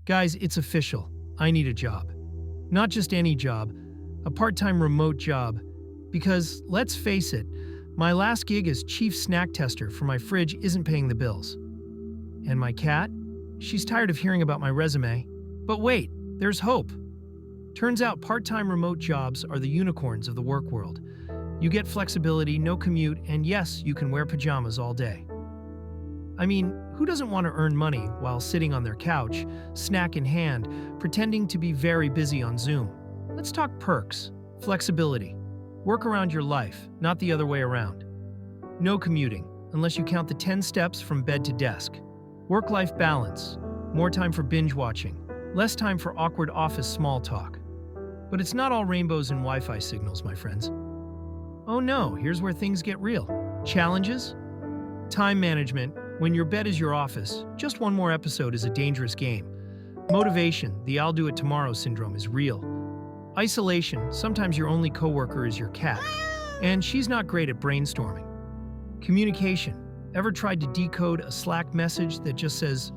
Guys, it's official. I need a job. Not just any job, a part-time remote job. Because, let's face it, my last gig as chief snack tester for my fridge isn't paying the bills. And my cat? She's tired of hearing about my resume. But wait, there's hope. Turns out part-time remote jobs are the unicorns of the work world. You get flexibility, no commute, and yes, you can wear pajamas all day. I mean, who doesn't want to earn money while sitting on their couch, snack in hand, pretending to be very busy on Zoom? Let's talk perks, flexibility. Work around your life, not the other way around. No commuting, unless you count the 10 steps from bed to desk. Work-life balance, more time for binge watching, less time for awkward office small talk. But it's not all rainbows and Wi-Fi signals, my friends. Oh no, here's where things get real. Challenges? Time management. When your bed is your office, just one more episode is a dangerous game. Motivation, the I'll do it tomorrow syndrome, is real. Isolation, sometimes your only coworker is your cat, and she's not great at brainstorming. Communication, ever tried to decode a Slack message that just says,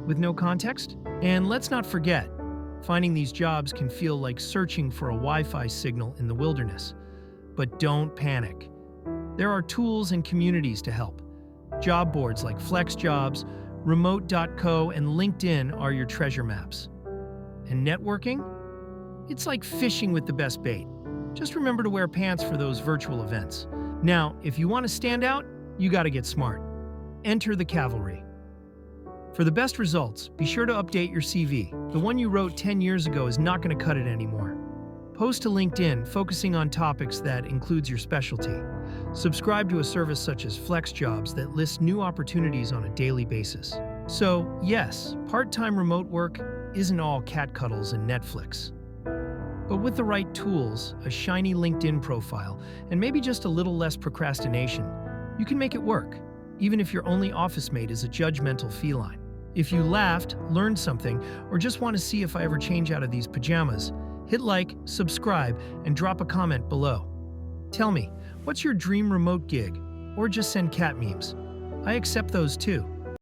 with no context? And let's not forget, finding these jobs can feel like searching for a Wi-Fi signal in the wilderness. But don't panic. There are tools and communities to help. Job boards like FlexJobs, Remote.co, and LinkedIn are your treasure maps. And networking? It's like fishing with the best bait. Just remember to wear pants for those virtual events. Now, if you want to stand out, you gotta get smart. Enter the cavalry. For the best results, be sure to update your CV. The one you wrote 10 years ago is not going to cut it anymore. Post to LinkedIn, focusing on topics that includes your specialty. Subscribe to a service such as FlexJobs that lists new opportunities on a daily basis. So, yes, part-time remote work isn't all cat cuddles and Netflix. But with the right tools, a shiny LinkedIn profile, and maybe just a little less procrastination, you can make it work, even if your only office mate is a judgmental feline. If you laughed, learned something, or just want to see if I ever change out of these pajamas, hit like, subscribe, and drop a comment below. Tell me, what's your dream remote gig? Or just send cat memes. I accept those too.